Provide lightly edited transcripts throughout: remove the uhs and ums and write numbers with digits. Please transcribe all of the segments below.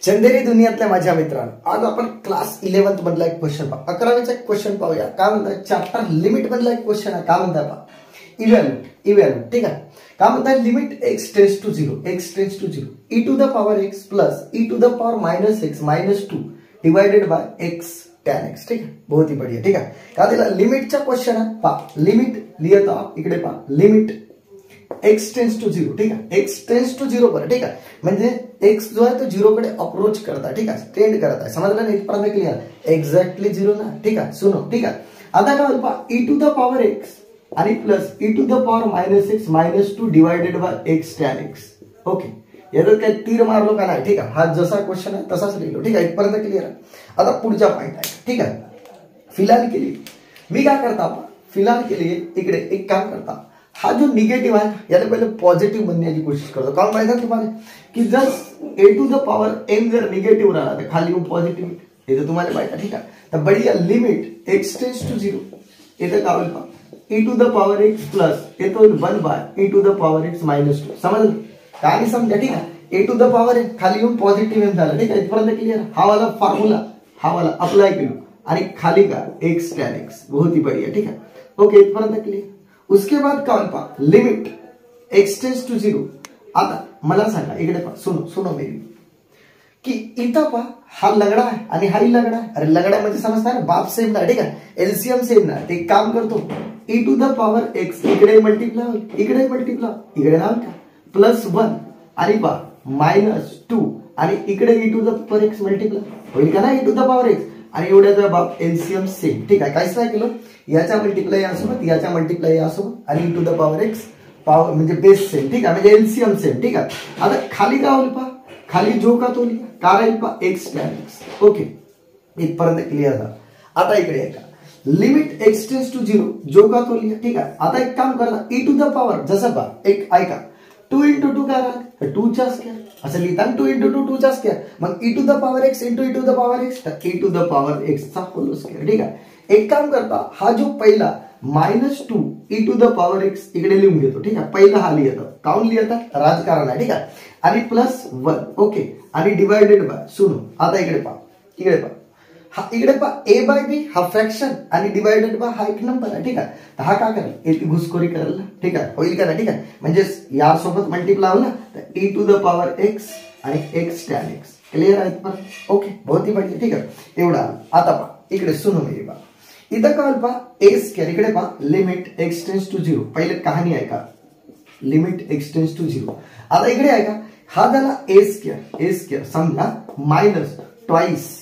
चंदेरी दुनियातल्या माझ्या मित्रांनो, आज आपण क्लास 11th मधला एक क्वेश्चन पाहू. 11वीचा एक क्वेश्चन पाहूया. काय म्हणतात, चॅप्टर लिमिट मधला एक क्वेश्चन आहे. काय म्हणतात पहा, इव्हॅल्यूट. ठीक आहे. काय म्हणतात, limit x tends to 0 e to the power x plus e to the power minus x minus 2 divided by x tan x. ठीक आहे, बहुत ही बढ़िया. ठीक आहे. का दिला, लिमिटचा क्वेश्चन आहे. पहा, लिमिट लिहिता इकडे पहा, लिमिट x टेंड्स टू 0. ठीक आहे, x टेंड्स टू 0 पर. ठीक आहे, म्हणजे x जो आहे तो 0 कडे अप्रोच करता है. ठीक आहे, टेंड करता है. समजलं ना, इथपर्यंत क्लियर. एक्झॅक्टली 0 ना. ठीक आहे, सुनो. ठीक आहे, आता काय होईल पहा, e to the power x आणि plus e to the power minus x minus 2 divided by x tan x. Okay, याच्यात काही तीर मारलो का नाही. ठीक आहे, हा जसा क्वेश्चन आहे तसाच लिहिलो. ठीक आहे, इथपर्यंत क्लियर आहे. आता पुढचा पॉइंट आहे. ठीक आहे, फिलहाल के लिए मी काय करता, फिलहाल के लिए इकडे एक काम करता, हा जो निगेटिव्ह आहे याला पहिले पॉझिटिव्ह बनण्याची कोशिश करतो. कारण माहिती आहे तुम्हाला की जर a to the power m जर निगेटिव्ह राहिला तर खाली येऊन पॉझिटिव्ह, हे तर तुम्हाला माहिती आहे. ठीक आहे, तर बढिया लिमिट x टेंड्स टू 0 इथं काय होईल पहा, e to the power x plus येतो होईल 1 by e to the power x minus 2. समजलं काय समजा. ठीक आहे, a to the power m खाली येऊन पॉझिटिव्ह m झालं. ठीक आहे, इथपर्यंत क्लियर. हा वाला फॉर्म्युला हा वाला अप्लाय केलो आणि खाली का x tan x. बहुत ही बढ़िया. ठीक आहे, ओके, इथपर्यंत क्लियर. उसके बाद काय होईल पहा, लिमिट x टेंड्स टू 0. आता मला सांगा इकडे पहा, सुनो मेरी, की इथं पहा हा लगडा आहे आणि हाही लगडा आहे. अरे लगडा म्हणजे समजणार, बाप सेम ना. ठीक आहे, एलसीएम सेम ना. ते काम करतो, e to the power x इकडे मल्टिप्लाय होईल, इकडे मल्टिप्लाय, इकडे ना का प्लस 1 आणि पहा माइनस 2 आणि इकडे e to the power x multiply होईल का ना, e to the power x आणि एवढ्याचा बाप एलसीएम सेम. ठीक आहे, काहीच नाही केलं, याचा मल्टिप्लाय यासोबत, याचा मल्टिप्लाय यासोबत आणि e to the power x power म्हणजे बेस सेम. ठीक आहे, म्हणजे एलसीएम सेम. ठीक आहे, आता खाली काय होईल पहा, खाली जो का तो लिहा, का राहील पहा x tan x. ओके, इथपर्यंत क्लिअर झालं. आता इकडे आहे का, लिमिट x टेंड्स टू 0 जो का तो लिहा. ठीक आहे, आता एक काम करा, e टू द पॉवर जसं पहा एक ऐका 2 into 2 काय राहत, 2 चा स्क्वेअर असं लिहिता, 2 into 2 2 चा स्क्वेअर, मग e to the power x into e to the power x तर e to the power x चा होल स्क्वेअर. ठीक आहे, एक काम करता, हा जो पहिला minus 2 e to the power x इकडे लिहून घेतो. ठीक आहे, पहिला हा लिहितो, काऊन लिहितात, राजकारण आहे. ठीक आहे, आणि प्लस 1. ओके, आणि डिवाइडेड बाय, सुनो आता इकडे पहा, हा इकडे पहा a बाय b हा फ्रॅक्शन आणि डिवाइडेड बाय हा एक नंबर आहे. ठीक आहे, तर हा काय करेल, येथे घुसखोरी करेल ना. ठीक आहे, होईल का ना. ठीक आहे, म्हणजे या सोबत मल्टिप्लाय होईल ना, तर e to the power x आणि x tan x. क्लियर आहे पण. ओके, बहुत ही बढ़िया. ठीक आहे, एवढा. आता पहा इकडे, सुनो मेरी बात, इथं काय होईल पहा, a स्क्वेअर इकडे पहा, लिमिट x टेंड्स टू 0. पहिले कहाणी आहे का, लिमिट x टेंड्स टू 0. आता इकडे आहे का, हा झाला a स्क्वेअर समजा माइनस ट्वाइस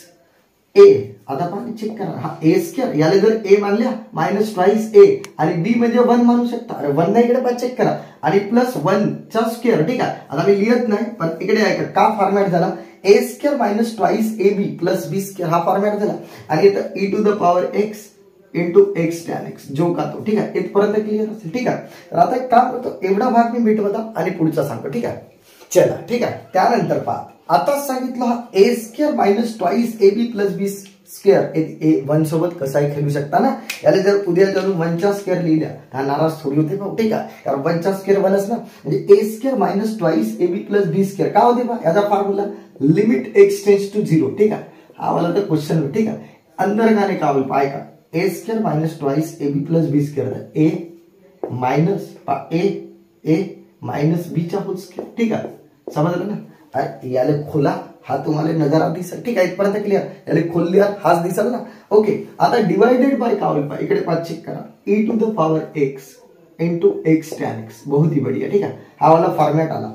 a. आता पहा चेक करा, हा a स्क्वेअर याला जर a मानल्या माइनस ट्वाइस a आणि b म्हणजे 1 मानू शकता. अरे 1 नाही, इकडे पहा चेक करा, आणि प्लस 1 चा स्क्वेअर. ठीक आहे, आता मी लिहित नाही पण इकडे आहे का फॉर्मॅट झाला, a square minus twice ab plus b square हा फॉर्मॅट झाला, आणि इथं e to the power x into x tan x जो का तो. ठीक आहे, इथपर्यंत क्लिअर असेल. ठीक आहे, तर आता एक काम करतो, एवढा भाग मी मिटवता आणि पुढचा सांगतो. ठीक आहे, चला. ठीक आहे, त्यानंतर पहा, आता सांगितलं हा a square minus twice ab plus b square 1 सोबत कसाही खेळू शकता ना. याला जर उद्या जाऊन 1 चा स्क्वेअर लिहिल्या हा नाराज थोडी होते भाऊ. ठीक आहे, कारण 1 चा स्क्वेअर 1च ना, म्हणजे a square minus twice ab plus b square काय होते पहा, याचा formula limit x tends to 0. ठीक आहे, हा वाला तर क्वेश्चन. ठीक आहे, अंदर का काय होईल पाय का, a square minus twice ab plus b square a minus a minus b चा होल स्क्वेअर. ठीक आहे, समजलं ना. याला खोला, हा तुम्हाला नजारा दिसेल. ठीक आहे, इथपर्यंत क्लिअर. याला खोलल्या हाच दिसेल ना. ओके, आता डिवाइडेड बाय काय होईल पहा, इकडे पहा चेक करा, e to the power x into x tan x. बहुत ही बढ़िया. ठीक आहे, हा वाला फॉर्मॅट आला.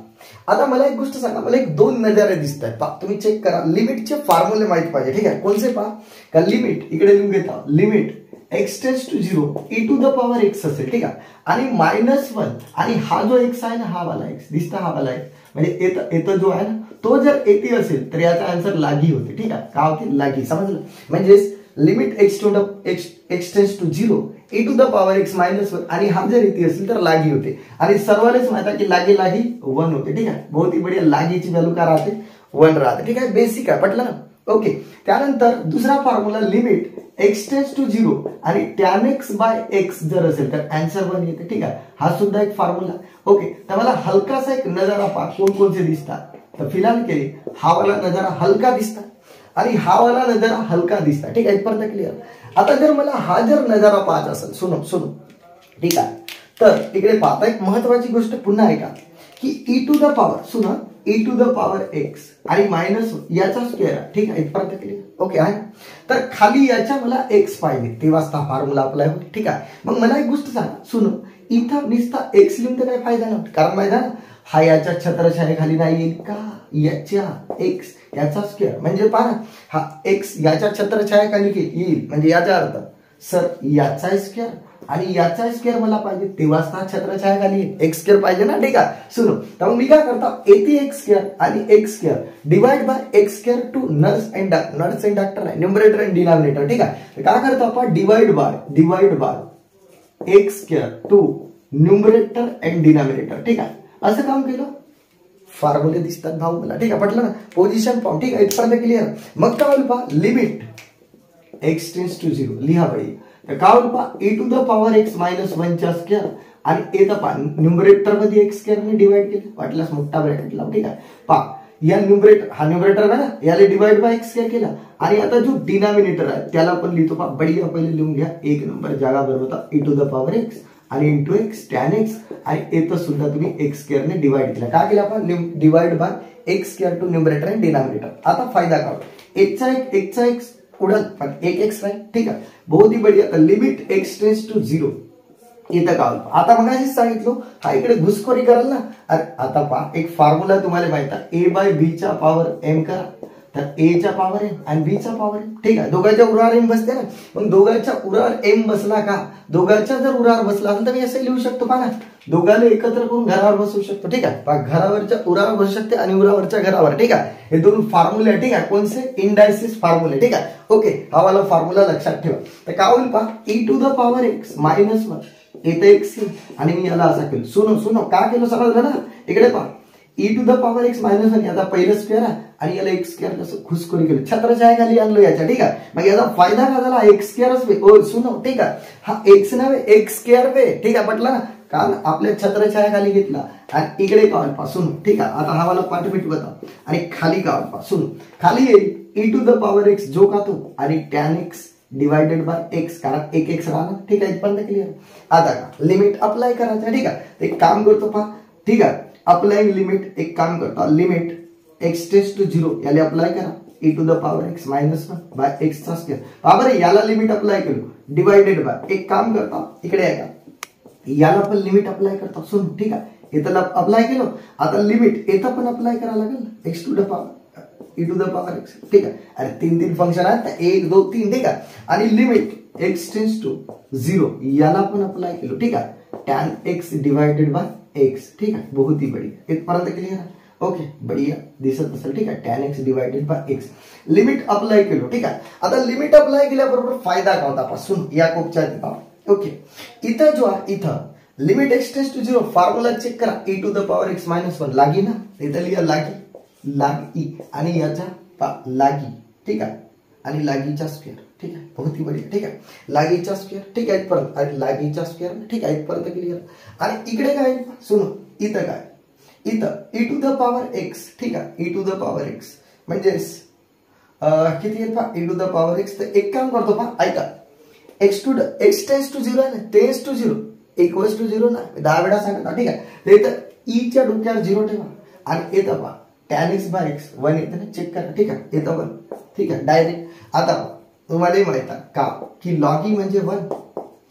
आता मला एक गोष्ट सांगा, मला एक 2 नजारे दिसत आहेत पहा, तुम्ही चेक करा, लिमिटचे फॉर्म्युले माहित पाहिजे. ठीक आहे, कोणते पहा, का लिमिट इकडे लिहून घेता, limit x tends to 0 e to the power x असेल. ठीक आहे, आणि माइनस 1 आणि हा जो x आहे ना, हा वाला x दिसता, हा वाला x म्हणजे येतं जो आहे ना, तो जर येते असेल तर याचा आन्सर लागी होते. ठीक आहे, का होते, लागी. समजलं, म्हणजे limit x tends to 0 e to the power x minus 1 आणि हा जर येते असेल तर लागी होते, आणि सर्वांनाच माहिती आहे की लागी 1 होते. ठीक आहे, बहुत ही बढ़िया. लागिची व्हॅल्यू काय राहते, 1 राहते. ठीक आहे, बेसिक आहे, पटलं ना. ओके, त्यानंतर दुसरा formula, limit x tends to 0 आणि tan x बाय x जर असेल तर आन्सर 1 येते. ठीक आहे, हा सुद्धा एक फॉर्म्युला. ओके, तर मला हलकासा एक नजारा पहा, कोणकोणचे दिसतात. तर फिलहाल केली हा वाला नजारा हलका दिसता आणि हा वाला नजारा हलका दिसता, ठीक आहे, इथपर्यंत क्लिअर. आता जर मला हा जर नजारा पाहायचा असेल, सुनो, ठीक आहे, तर इकडे पाहता एक महत्वाची गोष्ट पुन्हा ऐका की ई टू द पॉवर, सुना, e to the power x आणि मायनस याचा स्क्वेअर, ठीक आहे, इथपर्यंत क्लिअर, ओके आहे. तर खाली याच्या मला एक्स पाहिजे तेव्हाच हा फॉर्म्युला अप्लाय होईल, ठीक आहे. मग मला एक गोष्ट सांगा, सुनो, इथं नुसता एक्स लिहून तर काही फायदा नव्हता, कारण माहिती आहे ना हा याच्या छत्रछायेखाली नाही येईल का, याच्या एक्स याचा स्क्वेअर म्हणजे पहा ना, हा एक्स याच्या छत्रछायेखाली येईल म्हणजे याचा अर्थ सर याचा स्क्वेअर आणि याचा स्क्वेअर मला पाहिजे तेव्हाच हा छत्रछायाखाली एक्स स्क्वेअर पाहिजे ना, ठीक आहे. सुनो, तर मी काय करता येथे एक्स स्क्वेअर आणि x square divide by x square two nurse and doctor आहे, न्यूमरेटर अँड डिनॉमिनेटर, ठीक आहे. काय करतो आपण divide by x square two numerator and denominator, ठीक आहे. असं काम केलं, फॉर्म्युले दिसतात भाऊ मला, ठीक आहे, पटलं ना, पोझिशन पाहू, ठीक आहे, इथपर्यंत क्लिअर. मग काय होईल पहा, लिमिट एक्स टेन्स टू 0 लिहा पाहिजे. तर काय होईल पहा, e to the power x minus 1 चा स्क्वेअर आणि येतं पहा न्यूमरेटर मध्ये एक्स स्क्वेअर ने डिवाइड केलं, वाटल्यास मोठा ब्रॅकेट लाव, ठीक आहे. पहा या न्यूमरेटर, हा न्यूमरेटर आहे ना, याला डिवाइड बाय एक्स स्क्वेअर केला आणि आता जो डिनॉमिनेटर आहे त्याला पण लिहितो पहा, बढिया पहिले लिहून घ्या, एक नंबर जागा बरोबर होता e to the power x आणि इंटू एक्स टॅन एक्स आणि येतं सुद्धा तुम्ही एक्स स्क्वेअर ने डिवाइड केला. काय केलं आपण divide by x square two numerator आणि डिनॉमिनेटर. आता फायदा काय, एक्सचा एक्स उडल पण एक एक्स राहील, ठीक आहे, बहुत ही बढिया. तर लिमिट एक्स टेन्स टू 0 इथं काय, आता मग सांगितलं हा इकडे घुसखोरी कराल ना. अरे आता पहा एक फॉर्म्युला तुम्हाला माहित आहे, ए बाय बी चा पॉवर एम करा, तर ए चा पॉवर एम आणि बी चा पॉवर एम, ठीक आहे. दोघांच्या उरावर एम बसते ना, मग दोघांच्या उरावर एम बसला का, दोघांच्या जर उरावर बसला असेल तर मी असं लिहू शकतो पहा ना, दोघांना एकत्र करून घरावर बसवू शकतो, ठीक आहे. पहा घरावरच्या उरावर बसू शकते आणि उरावरच्या घरावर, ठीक आहे. हे दोन फॉर्म्युले, ठीक आहे, कोणते इंडायसिस फॉर्म्युले, ठीक आहे, ओके. हा वाला फॉर्म्युला लक्षात ठेवा. तर काय होईल पहा, e to the power x minus 1 येतं एक्स आणि मी याला असा केलं, सुनो काय केलं समजलं ना, इकडे पहा e to the power x minus 1 याचा पहिलं स्क्वेअर आहे आणि याला एक्स स्क्वेअर कसं घुसखोरी केलं, छत्रछायाखाली आणलो याच्या, ठीक आहे. मग याचा फायदा काय झाला, एक्स स्क्वेअरच वे, ओ सुनो, ठीक आहे, हा एक्स नव्हे एक्स स्क्वेअर वे, ठीक आहे, पटलं ना, कारण आपल्या छत्रछायाखाली घेतला आणि इकडे काय पासून, ठीक आहे. आता हा वाला पाठ मिटवता आणि खाली काय पासून खाली येईल e to the power x जो का तो आणि tan x divided by x, कारण एक एक्स राहणार, ठीक आहे, इथपर्यंत क्लिअर. आता का लिमिट अप्लाय करायचं, ठीक आहे. एक काम करतो पहा, ठीक आहे, अप्लाइंग लिमिट, एक काम करतो लिमिट एक्स टेन्स टू 0 याला अप्लाय करा, e to the power x minus 1 by x चा स्क्वेअर. पहा बरं याला लिमिट अप्लाय केलो डिवाइडेड बाय, एक काम करता इकडे आहे का, याला पण लिमिट अप्लाय करता, सुन, ठीक आहे, इथं अप्लाय केलं. आता लिमिट इथं पण अप्लाय करायला लागेल x to the power e to the power x, ठीक आहे. अरे तीन फंक्शन आहेत, 1 2 3, ठीक आहे. आणि लिमिट एक्स टेन्स टू 0 याला पण अप्लाय केलो, ठीक आहे, tan x divided by x, ठीक आहे, बहुत ही बढिया, इथपर्यंत क्लिअर आहे, ओके, बढिया दिसत असेल, ठीक आहे. Tan x divided by x limit apply केलो, ठीक आहे. आता लिमिट अप्लाय केल्याबरोबर फायदा काय होता पासून या कोपच्या पहा, ओके. इथं जो आहे इथं limit x tends to 0 formula check करा, e to the power x minus 1 लागी ना, इथं लिहा लागी आणि याचा लागी, ठीक आहे, आणि लागीचा स्क्वेअर, ठीक आहे, बहुत ही बढिया, ठीक आहे, लागीचा स्क्वेअर, ठीक आहे, इथपर्यंत आणि लागीचा स्क्वेअर, ठीक आहे, इथपर्यंत क्लिअर. आणि इकडे काय सुनो, इथं काय, इथं e to the power x, ठीक आहे, e to the power x म्हणजे किती येईल पहा, e to the power x. तर एक काम करतो पहा, ऐका, एक्स टेन्स टू 0 आहे ना, टेन्स टू 0 इक्वल्स टू 0 ना, 10 वेळा सांगा, ठीक आहे. तर इथं ई च्या डोक्यावर 0 ठेवा आणि येतं पहा टॅन एक्स बाय एक्स 1 येतं ना, चेक करा, ठीक आहे, येतं 1, ठीक आहे, डायरेक्ट. आता तुम्हाला माहित आहे का की लॉग ई म्हणजे 1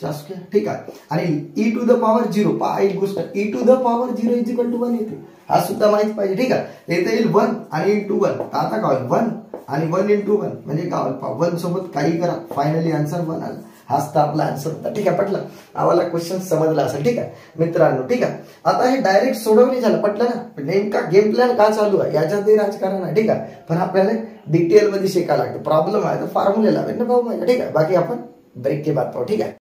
चा स्क्वेअर, ठीक आहे, आणि ई टू द पॉवर 0 पहा एक गोष्ट, e to the power 0 is equal to 1 येते, हा सुद्धा माहित पाहिजे, ठीक आहे. येथे येईल 1 आणि इंटू 1, आता काय 1 आणि 1 इंटू 1 म्हणजे काय पहा 1 सोबत काही करा, फायनली आन्सर 1 आला, हाच तर आपला आन्सर होता, ठीक आहे, पटलं. आम्हाला क्वेश्चन समजला असेल, ठीक आहे मित्रांनो, ठीक आहे. आता हे डायरेक्ट सोडवणे झालं, पटलं ना, नेमका गेम प्लॅन का चालू आहे याच्यात राजकारण आहे, ठीक आहे, पण आपल्याला डिटेल मध्ये शिकायला लागतं. प्रॉब्लेम आहे तर फॉर्म्युले लावेल ना भाऊ माझ्या, ठीक आहे. बाकी आपण ब्रेक के बाद पाहू, ठीक आहे.